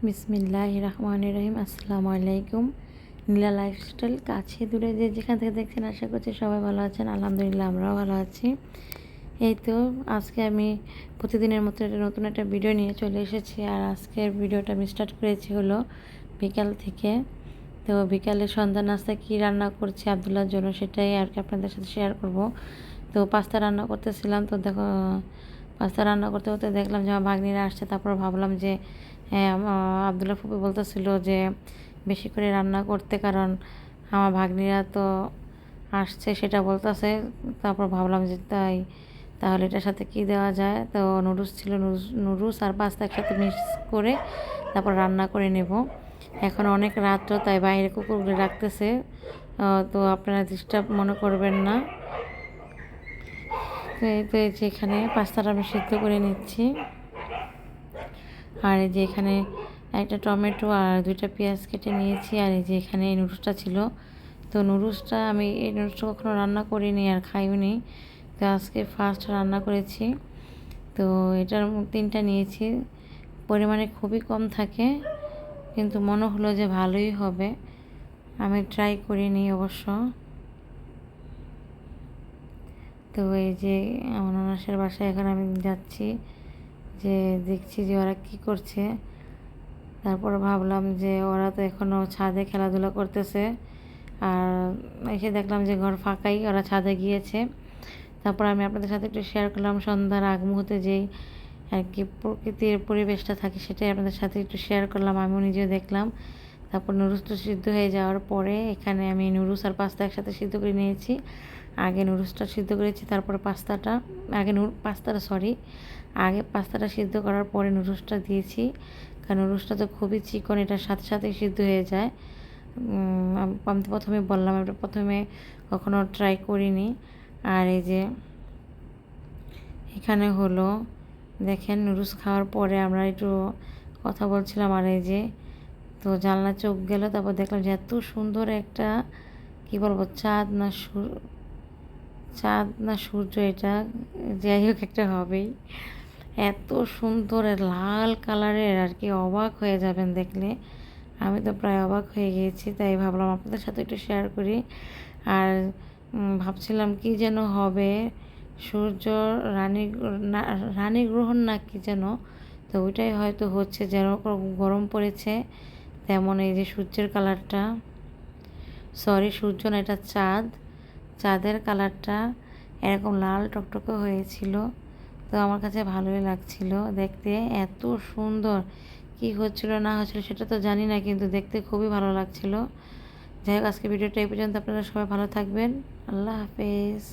বিসমিল্লাহির রহমানির রহিম। আসসালামু আলাইকুম। নীলা লাইফস্টাইল কাছে দূরে যে যেখান থেকে দেখছেন আশা করছি সবাই ভালো আছেন। আলহামদুলিল্লাহ আমরাও ভালো আছি। এই তো আজকে আমি প্রতিদিনের মতো নতুন একটা ভিডিও নিয়ে চলে এসেছি। আর আজকের ভিডিওটা আমি স্টার্ট করেছি হলো বিকাল থেকে। তো বিকালে সন্ধ্যা নাস্তা কী রান্না করছি আবদুল্লাহর জন্য সেটাই আর কি আপনাদের সাথে শেয়ার করব। তো পাস্তা রান্না করতেছিলাম, তো দেখো পাস্তা রান্না করতে করতে দেখলাম যে আমার ভাগ্নিরা আসছে। তারপর ভাবলাম যে হ্যাঁ, আবদুল্লাহ ফুপি বলতেছিল যে বেশি করে রান্না করতে, কারণ আমার ভাগ্নিরা তো আসছে সেটা বলতেছে। তারপর ভাবলাম যে তাহলে এটার সাথে কি দেওয়া যায়। তো নুডলস ছিল, নুডলস আর পাস্তা একসাথে মিক্স করে তারপর রান্না করে নেব। এখন অনেক রাত্র, তাই বাইরে কুকুরগুলো রাখতেছে, তো আপনারা ডিস্টার্ব মনে করবেন না। তো এই তো এই যে এখানে পাস্তাটা আমি সিদ্ধ করে নিচ্ছি। আর এই যে এখানে একটা টমেটো আর 2টা পেঁয়াজ কেটে নিয়েছি। আর এই যে এখানে এই নুডলসটা ছিল। তো নুডলসটা আমি এই নুডলসটা কখনো রান্না করিনি আর খাইওনি, তো আজকে ফার্স্ট রান্না করেছি। তো এটার 3টা নিয়েছি, পরিমাণে খুবই কম থাকে, কিন্তু মনে হলো যে ভালোই হবে, আমি ট্রাই করিনি অবশ্য। তো এই যে আমার নানাসের বাসায় এখন আমি যাচ্ছি, যে দেখছি যে ওরা কি করছে। তারপর ভাবলাম যে ওরা তো এখনও ছাদে খেলাধুলা করতেছে, আর এসে দেখলাম যে ঘর ফাঁকাই, ওরা ছাদে গিয়েছে। তারপর আমি আপনাদের সাথে একটু শেয়ার করলাম সন্ধ্যার আগ মুহূর্তে যেই আর কি প্রকৃতির পরিবেশটা থাকে সেটাই আপনাদের সাথে একটু শেয়ার করলাম, আমিও নিজেও দেখলাম। তারপর নুডলসটা সিদ্ধ হয়ে যাওয়ার পরে এখানে আমি নুডলস আর পাস্তা একসাথে সিদ্ধ করে নিয়েছি। আগে নুডলসটা সিদ্ধ করেছি, তারপরে পাস্তাটা আগে পাস্তাটা সিদ্ধ করার পরে নুডলসটা দিয়েছি, কারণ নুডলসটা তো খুবই চিকন, এটার সাথে সাথেই সিদ্ধ হয়ে যায়। আমি তো প্রথমে বললাম, এটা প্রথমে কখনো ট্রাই করিনি। আর এই যে এখানে হলো দেখেন নুডলস খাওয়ার পরে আমরা একটু কথা বলছিলাম। আর এই যে তো জানলা চোখ গেল, তারপর দেখলাম যে এত সুন্দর একটা কি বলবো চাঁদ না সূর্য, এটা যাই হোক একটা হবেই, এত সুন্দর লাল কালারের আর কি, অবাক হয়ে যাবেন দেখলে। আমি তো প্রায় অবাক হয়ে গিয়েছি, তাই ভাবলাম আপনাদের সাথে একটু শেয়ার করি। আর ভাবছিলাম কি যেন হবে, সূর্য রানী গ্রহণ না কি যেন, তো ওইটাই হয়তো হচ্ছে, যেরকম গরম পড়েছে তেমন এই যে সূর্যের কালারটা, সূর্য না এটা চাঁদের কালারটা এরকম লাল টকটকে হয়েছিল। তো আমার কাছে ভালোই লাগছিল দেখতে, এত সুন্দর। কি হচ্ছিল না হচ্ছিল সেটা তো জানি না, কিন্তু দেখতে খুবই ভালো লাগছিল। যাই হোক, আজকে ভিডিওটা এই পর্যন্ত। আপনারা সবাই ভালো থাকবেন। আল্লাহ হাফেজ।